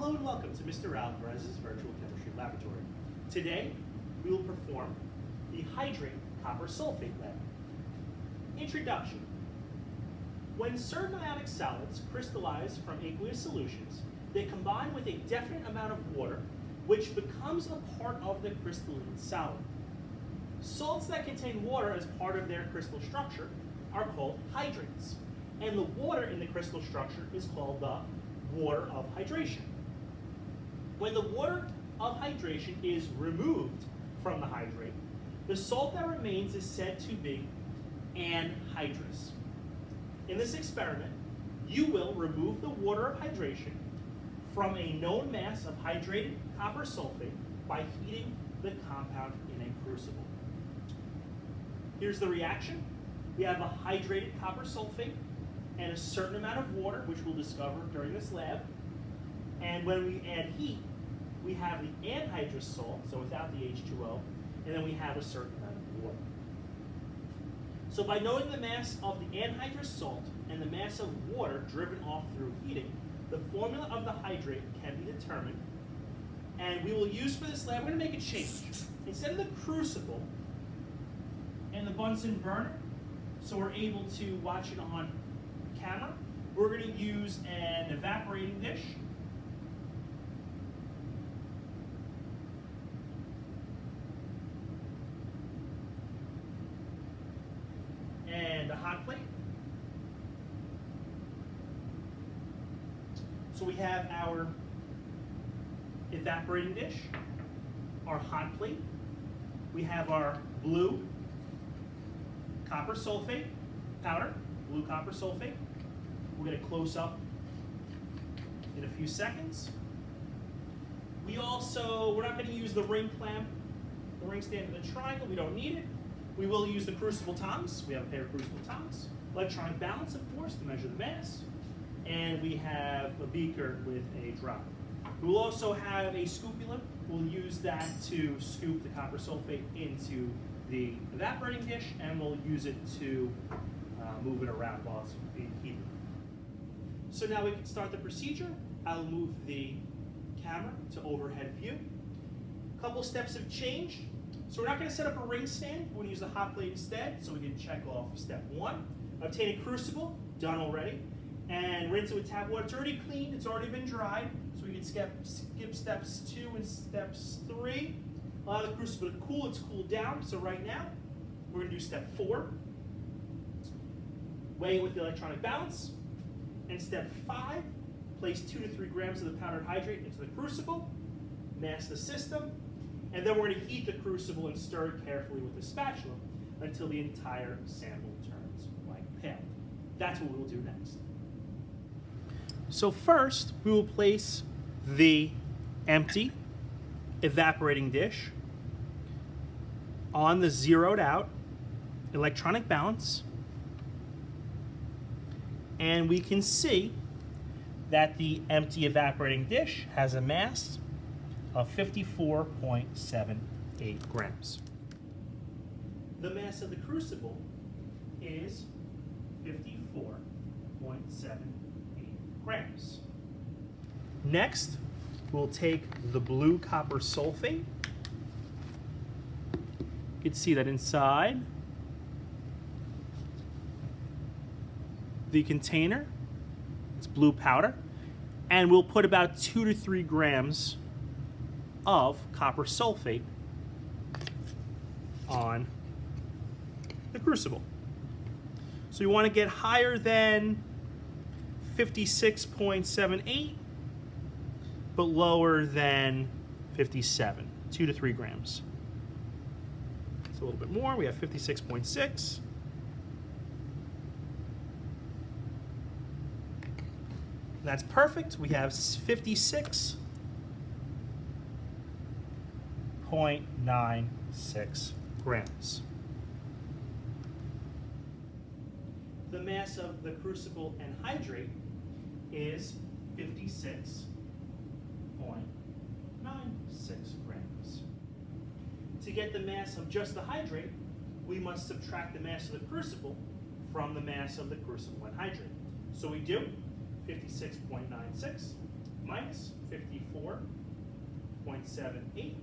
Hello and welcome to Mr. Alvarez's Virtual Chemistry Laboratory. Today, we will perform the Hydrate copper sulfate lab. Introduction. When certain ionic solids crystallize from aqueous solutions, they combine with a definite amount of water, which becomes a part of the crystalline solid. Salts that contain water as part of their crystal structure are called hydrates, and the water in the crystal structure is called the water of hydration. When the water of hydration is removed from the hydrate, the salt that remains is said to be anhydrous. In this experiment, you will remove the water of hydration from a known mass of hydrated copper sulfate by heating the compound in a crucible. Here's the reaction. We have a hydrated copper sulfate and a certain amount of water, which we'll discover during this lab. And when we add heat, we have the anhydrous salt, so without the H2O, and then we have a certain amount of water. So by knowing the mass of the anhydrous salt and the mass of water driven off through heating, the formula of the hydrate can be determined. And we will use for this lab, we're going to make a change. Instead of the crucible and the Bunsen burner, so we're able to watch it on camera, we're going to use an evaporating dish. And a hot plate. So we have our evaporating dish, our hot plate, we have our blue copper sulfate powder, blue copper sulfate. We'll get a close-up in a few seconds. We're not going to use the ring clamp, the ring stand of the triangle, we don't need it. We will use the crucible tongs. We have a pair of crucible tongs. Electronic balance, of course, to measure the mass. And we have a beaker with a dropper. We will also have a scoopula. We'll use that to scoop the copper sulfate into the evaporating dish, and we'll use it to move it around while it's being heated. So now we can start the procedure. I'll move the camera to overhead view. A couple steps have changed. So we're not going to set up a ring stand. We're going to use the hot plate instead, so we can check off step 1. Obtain a crucible, done already, and rinse it with tap water. It's already cleaned, it's already been dried, so we can skip steps 2 and steps 3. Allow the crucible to cool, it's cooled down, so right now, we're going to do step 4. Weigh it with the electronic balance. And step 5, place 2 to 3 grams of the powdered hydrate into the crucible, mask the system, and then we're going to heat the crucible and stir it carefully with a spatula until the entire sample turns white pale. That's what we will do next. So first, we will place the empty evaporating dish on the zeroed out electronic balance, and we can see that the empty evaporating dish has a mass of 54.78 grams. The mass of the crucible is 54.78 grams. Next, we'll take the blue copper sulfate. You can see that inside the container, it's blue powder, and we'll put about 2 to 3 grams of copper sulfate on the crucible. So you want to get higher than 56.78, but lower than 57, 2 to 3 grams. It's a little bit more, we have 56.6. That's perfect, we have 56.96 grams. The mass of the crucible and hydrate is 56.96 grams. To get the mass of just the hydrate, we must subtract the mass of the crucible from the mass of the crucible and hydrate. So we do 56.96 minus 54.96. 24.78,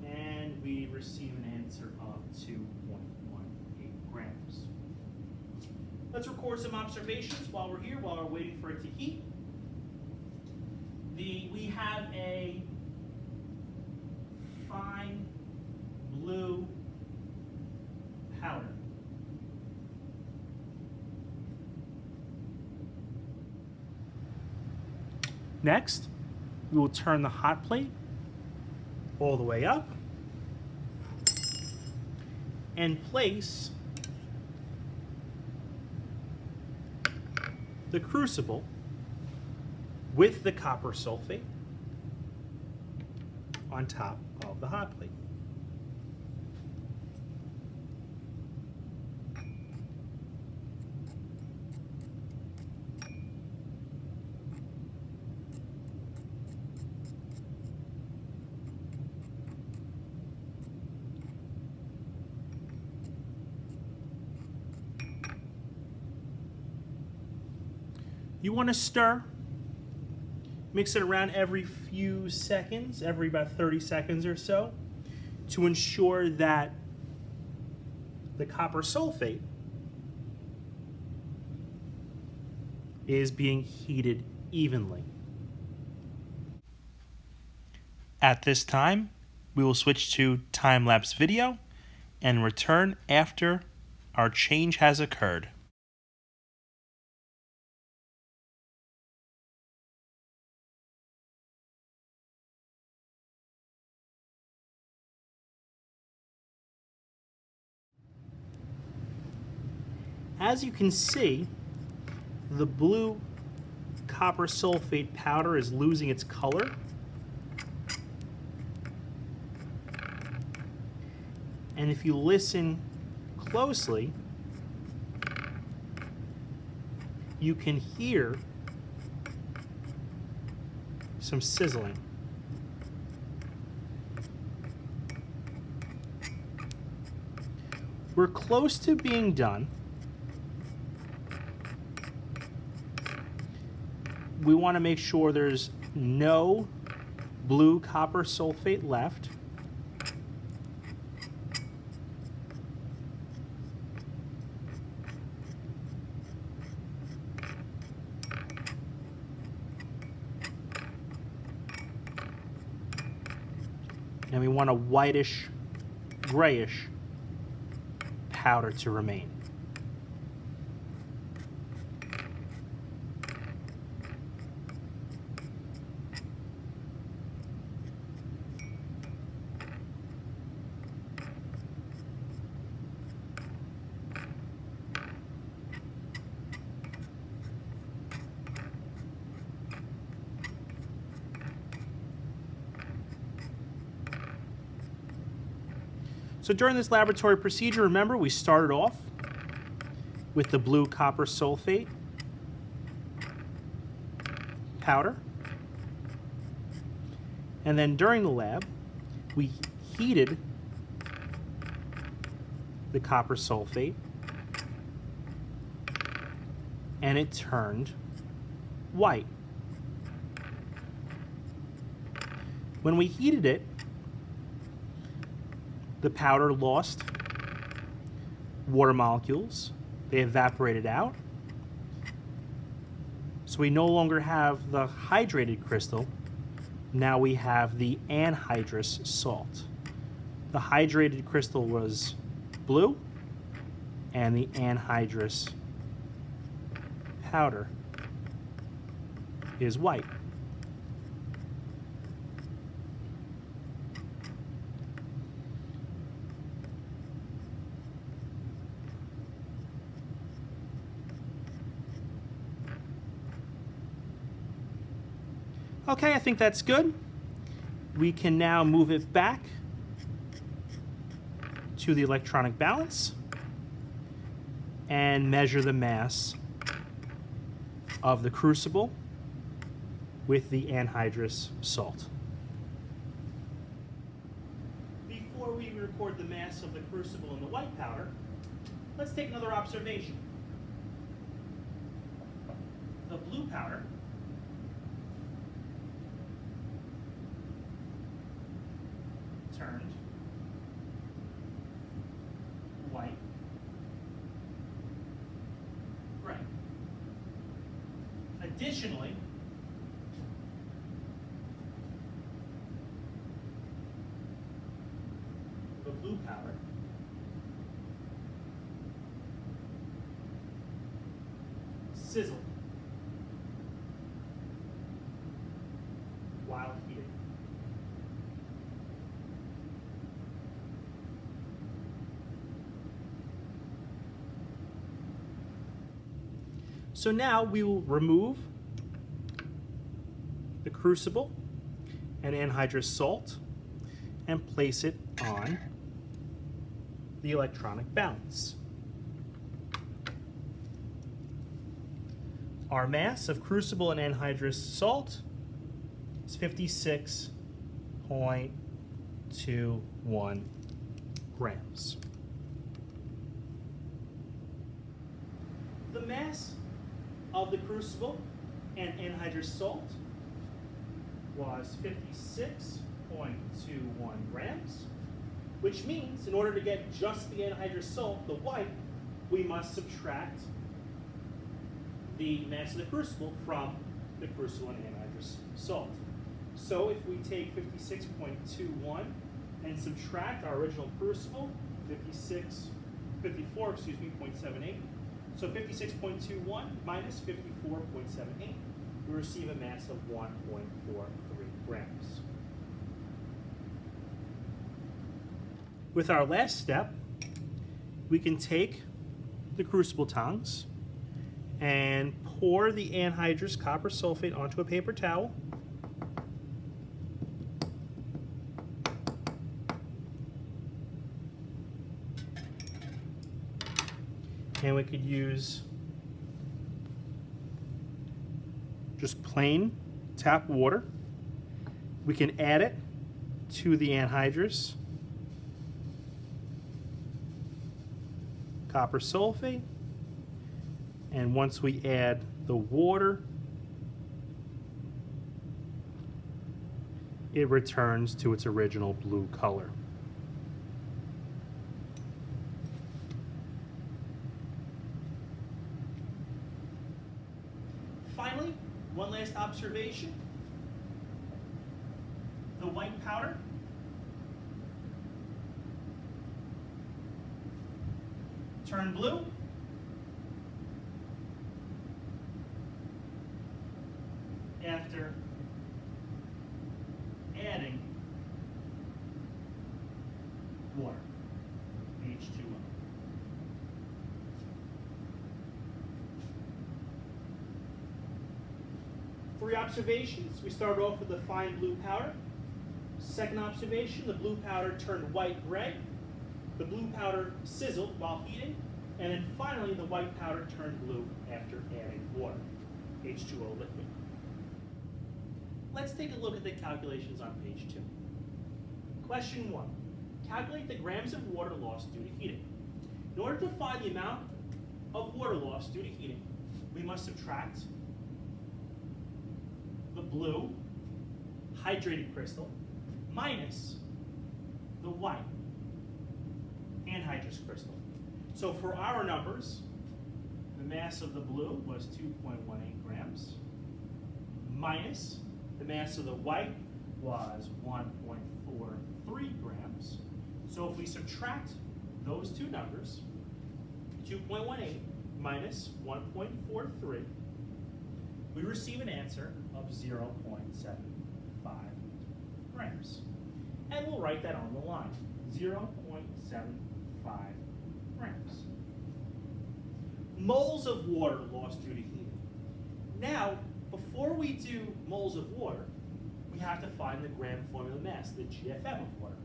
and we receive an answer of 2.18 grams. Let's record some observations while we're here, while we're waiting for it to heat. We have a fine blue powder. Next, we will turn the hot plate all the way up and place the crucible with the copper sulfate on top of the hot plate. You want to stir. Mix it around every few seconds, every about 30 seconds or so, to ensure that the copper sulfate is being heated evenly. At this time, we will switch to time-lapse video and return after our change has occurred. As you can see, the blue copper sulfate powder is losing its color. And if you listen closely, you can hear some sizzling. We're close to being done. We want to make sure there's no blue copper sulfate left. And we want a whitish, grayish powder to remain. So during this laboratory procedure, remember, we started off with the blue copper sulfate powder. And then during the lab, we heated the copper sulfate and it turned white. When we heated it, the powder lost water molecules. They evaporated out. So we no longer have the hydrated crystal. Now we have the anhydrous salt. The hydrated crystal was blue, and the anhydrous powder is white. Okay, I think that's good. We can now move it back to the electronic balance and measure the mass of the crucible with the anhydrous salt. Before we record the mass of the crucible and the white powder, let's take another observation. The blue powder turned white gray. Additionally, the blue powder sizzled while heated. So now we will remove the crucible and anhydrous salt and place it on the electronic balance. Our mass of crucible and anhydrous salt is 56.21 grams. The mass of the crucible and anhydrous salt was 56.21 grams, which means in order to get just the anhydrous salt, the white, we must subtract the mass of the crucible from the crucible and anhydrous salt. So if we take 56.21 and subtract our original crucible, 54.78, so 56.21 minus 54.78, we receive a mass of 1.43 grams. With our last step, we can take the crucible tongs and pour the anhydrous copper sulfate onto a paper towel. And we could use just plain tap water. We can add it to the anhydrous copper sulfate. And once we add the water, it returns to its original blue color. Finally, one last observation. The white powder turned blue. After adding water, H2O. Three observations. We started off with the fine blue powder. Second observation, the blue powder turned white-gray. The blue powder sizzled while heating. And then finally, the white powder turned blue after adding water, H2O liquid. Let's take a look at the calculations on page 2. Question 1. Calculate the grams of water lost due to heating. In order to find the amount of water lost due to heating, we must subtract the blue hydrated crystal minus the white anhydrous crystal. So for our numbers, the mass of the blue was 2.18 grams minus the mass of the white was 1.43 grams. So if we subtract those two numbers, 2.18 minus 1.43, we receive an answer of 0.75 grams. And we'll write that on the line, 0.75 grams. Moles of water lost due to heating. Now, before we do moles of water, we have to find the gram formula mass, the GFM of water.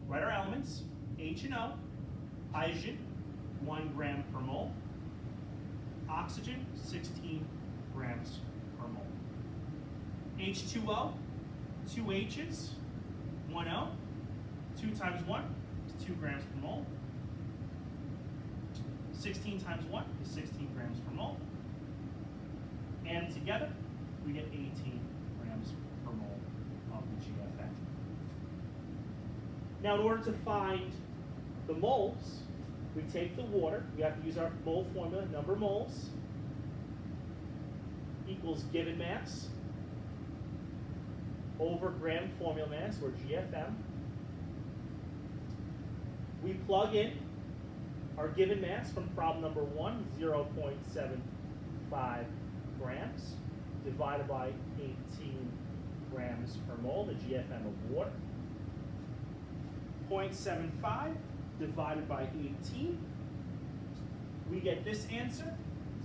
Write our elements, H and O, hydrogen, 1 gram per mole, oxygen, 16 grams per mole. H2O, 2 H's, 1 O, 2 times 1 is 2 grams per mole. 16 times 1 is 16 grams per mole. And together, we get 18 grams per mole of the GFM. Now, in order to find the moles, we take the water. We have to use our mole formula. Number of moles equals given mass over gram formula mass, or GFM. We plug in our given mass from problem number 1, 0.75 grams, divided by 18 grams per mole, the GFM of water. 0.75 divided by 18, we get this answer,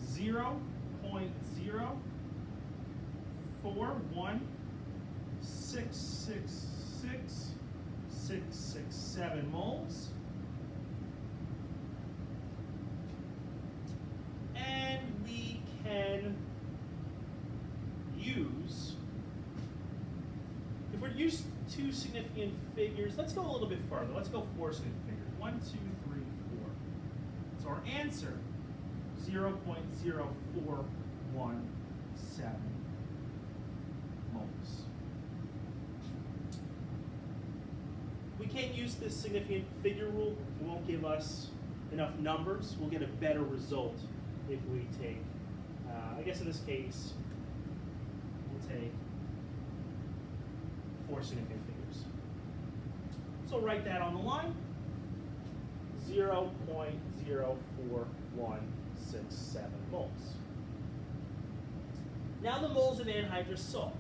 0.041666667 moles. And we can use, if we're used two significant figures, let's go a little bit further. Let's go 4 significant figures. 1, 2, 3, 4. So our answer, 0.0417 moles. We can't use this significant figure rule. It won't give us enough numbers. We'll get a better result if we take, I guess in this case, we'll take 4 significant figures. So write that on the line, 0.04167 moles. Now the moles of anhydrous salt.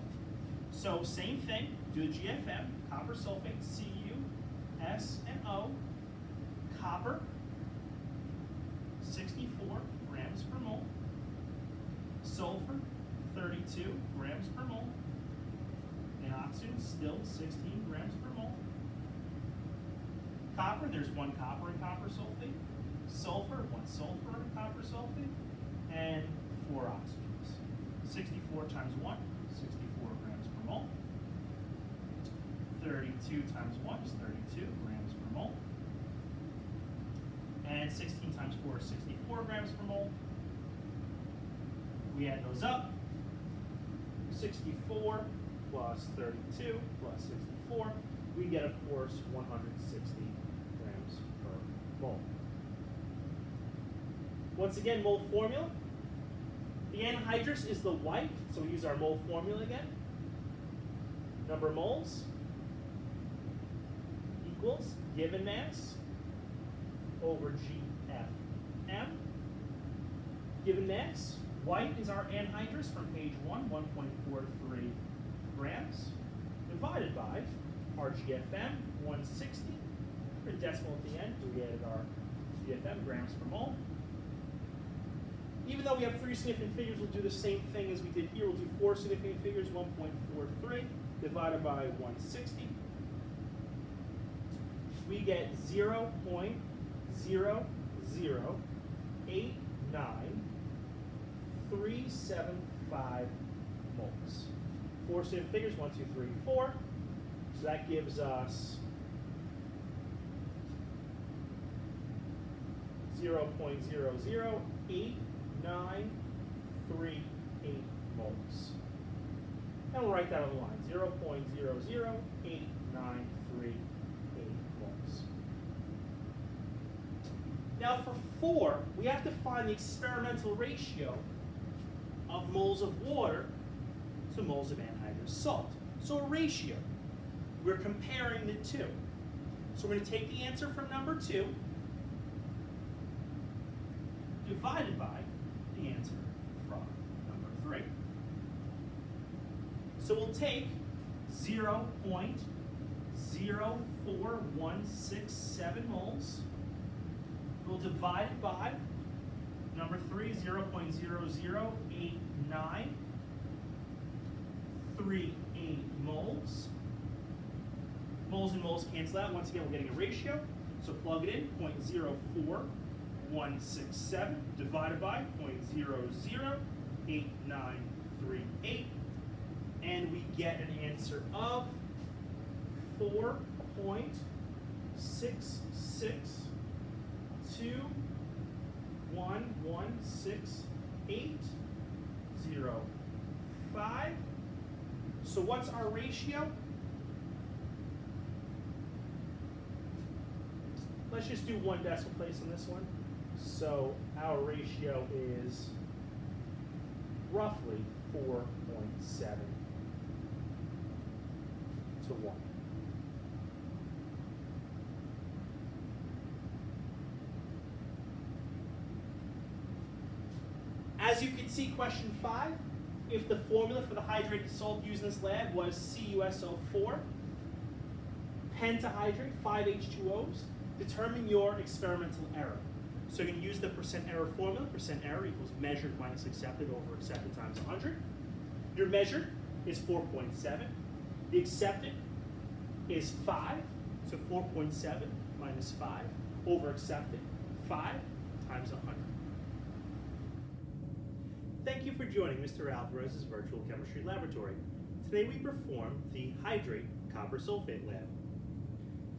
So same thing, do the GFM, copper sulfate, Cu, S, and O. Copper, 64 grams per mole. Sulfur, 32 grams per mole. And oxygen, still 16 grams per mole. Copper, there's 1 copper in copper sulfate. Sulfur, 1 sulfur in copper sulfate. And 4 oxygens. 64 times 1, 64 grams per mole. 32 times 1 is 32 grams per mole. And 16 times 4 is 64 grams per mole. We add those up. 64 plus 32 plus 64. We get, of course, 160 grams per mole. Once again, mole formula. The anhydrous is the white, so we use our mole formula again. Number of moles equals given mass over GFM. Given mass, white is our anhydrous from page 1, 1.43 grams, divided by our GFM, 160. Put a decimal at the end, we added our GFM, grams per mole. Even though we have 3 significant figures, we'll do the same thing as we did here. We'll do 4 significant figures, 1.43 divided by 160. We get 0.0089375 moles. 4 significant figures, 1, 2, 3, 4. So that gives us 0.0089338 moles. And we'll write that on the line, 0.0089338 moles. Now for 4, we have to find the experimental ratio of moles of water to moles of anhydrous salt. So a ratio. We're comparing the two. So we're going to take the answer from number 2 divided by the answer from number 3. So we'll take 0.04167 moles. We'll divide it by number 3, 0.008938 moles. Moles and moles cancel out. Once again, we're getting a ratio. So plug it in, 0.04167 divided by 0.008938. And we get an answer of 4.66211680.5. So what's our ratio? let's just do 1 decimal place on this one. So our ratio is roughly 4.7 to 1. As you can see, question 5, if the formula for the hydrated salt used in this lab was CuSO4, pentahydrate, 5 H2Os, determine your experimental error. So you're going to use the percent error formula. Percent error equals measured minus accepted over accepted times 100. Your measured is 4.7. The accepted is 5. So 4.7 minus 5 over accepted, 5 times 100. Thank you for joining Mr. Alvarez's virtual chemistry laboratory. Today we performed the Hydrate copper sulfate lab.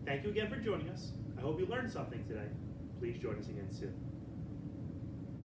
Thank you again for joining us. I hope you learned something today. Please join us again soon.